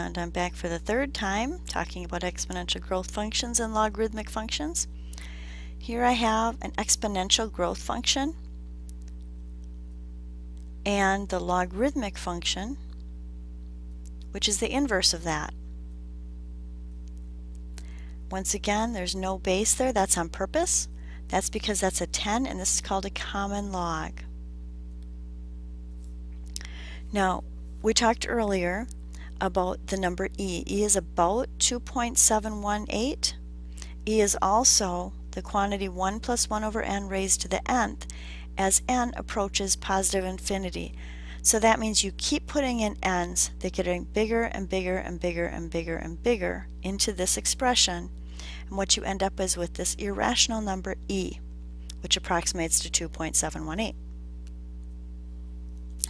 And I'm back for the third time talking about exponential growth functions and logarithmic functions. Here I have an exponential growth function and the logarithmic function, which is the inverse of that. Once again, there's no base there. That's on purpose. That's because that's a 10, and this is called a common log. Now, we talked earlier about the number e. E is about 2.718. E is also the quantity 1 plus 1 over n raised to the nth as n approaches positive infinity. So that means you keep putting in n's. They're getting bigger and bigger and bigger and bigger and bigger into this expression. And what you end up is with this irrational number e, which approximates to 2.718.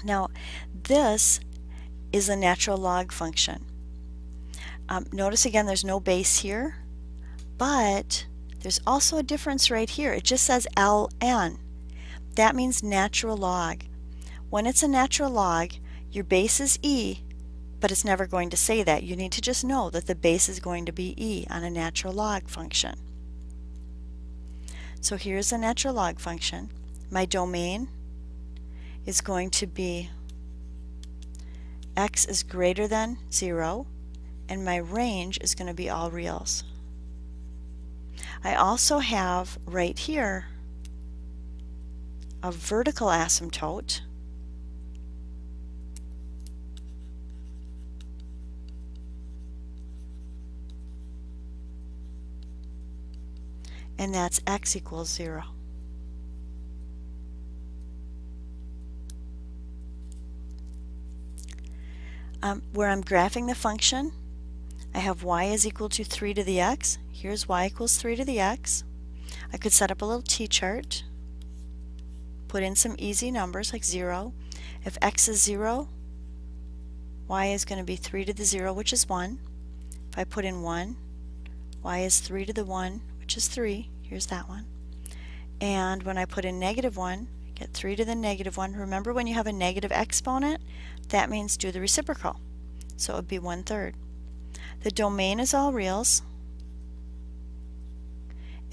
Now, this is a natural log function. Notice again there's no base here, but there's also a difference right here. It just says ln. That means natural log. When it's a natural log, your base is e, but it's never going to say that. You need to just know that the base is going to be e on a natural log function. So here's a natural log function. My domain is going to be x is greater than 0, and my range is going to be all reals. I also have right here a vertical asymptote, and that's x equals 0. Where I'm graphing the function, I have y is equal to 3 to the x. Here's y equals 3 to the x. I could set up a little t-chart, put in some easy numbers like 0. If x is 0, y is going to be 3 to the 0, which is 1. If I put in 1, y is 3 to the 1, which is 3. Here's that one. And when I put in negative 1, I get 3 to the negative 1. Remember, when you have a negative exponent, that means do the reciprocal. So it would be 1/3. The domain is all reals.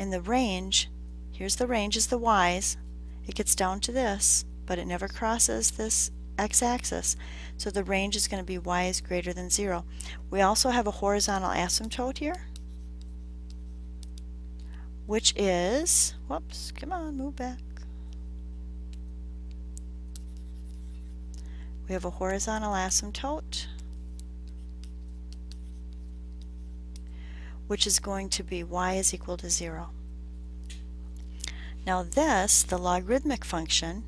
And the range, here's the range, is the y's. It gets down to this, but it never crosses this x-axis. So the range is going to be y is greater than 0. We also have a horizontal asymptote here, which is, whoops, come on, move back. We have a horizontal asymptote, which is going to be y is equal to 0. Now this, the logarithmic function,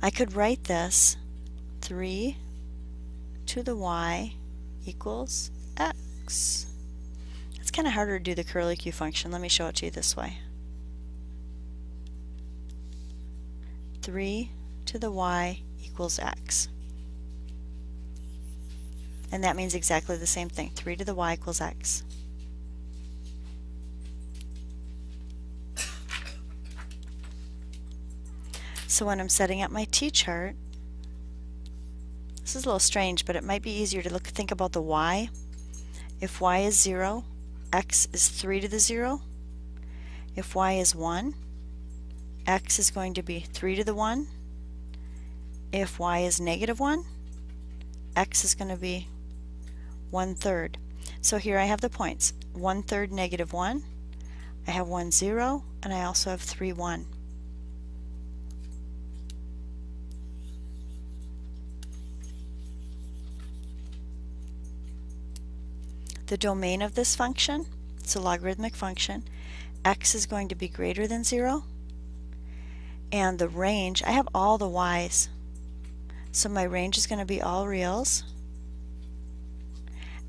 I could write this 3 to the y equals x. It's kind of harder to do the curlicue function. Let me show it to you this way. 3 to the y equals x. And that means exactly the same thing. 3 to the y equals x. So when I'm setting up my t-chart, this is a little strange, but it might be easier to think about the y. If y is 0, x is 3 to the 0. If y is 1, x is going to be 3 to the 1. If y is negative 1, x is going to be 1/3. So here I have the points. 1/3 negative 1. I have 1 0, and I also have 3 1. The domain of this function, it's a logarithmic function, x is going to be greater than 0, and the range, I have all the y's, so my range is going to be all reals.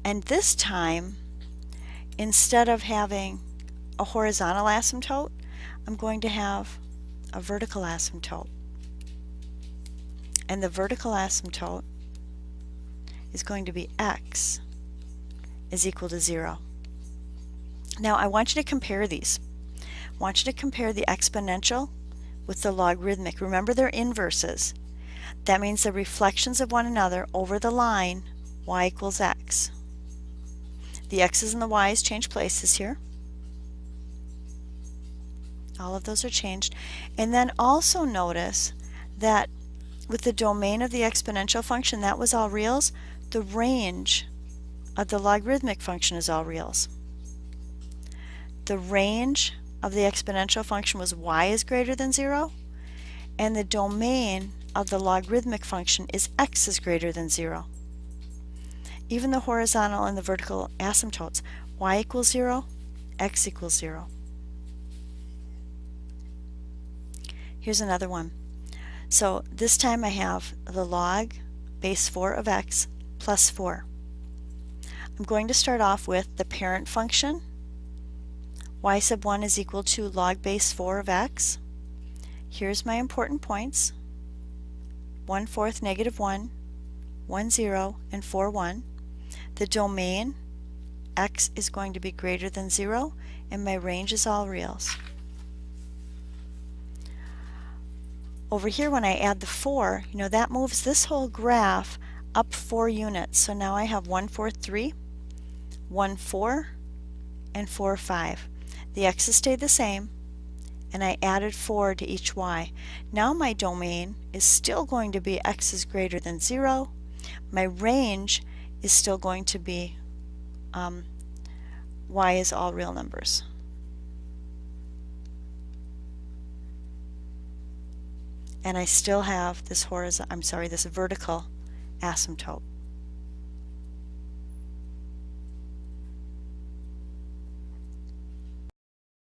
And this time, instead of having a horizontal asymptote, I'm going to have a vertical asymptote. And the vertical asymptote is going to be x is equal to 0. Now I want you to compare these. I want you to compare the exponential with the logarithmic. Remember, they're inverses. That means the reflections of one another over the line y equals x. The x's and the y's change places here. All of those are changed. And then also notice that with the domain of the exponential function, that was all reals. The range of the logarithmic function is all reals. The range of the exponential function was y is greater than 0, and the domain of the logarithmic function is x is greater than 0. Even the horizontal and the vertical asymptotes, y equals 0, x equals 0. Here's another one. So this time I have the log base 4 of x plus 4. I'm going to start off with the parent function. Y sub 1 is equal to log base 4 of x. Here's my important points. 1/4, negative 1, 1, 0, and 4, 1. The domain, x is going to be greater than 0, and my range is all reals. Over here, when I add the 4, you know, that moves this whole graph up 4 units. So now I have 1/4, 3, 1, 4, and 4, 5. The x's stayed the same, and I added 4 to each y. Now my domain is still going to be x is greater than 0. My range is still going to be y is all real numbers. And I still have this this vertical asymptote.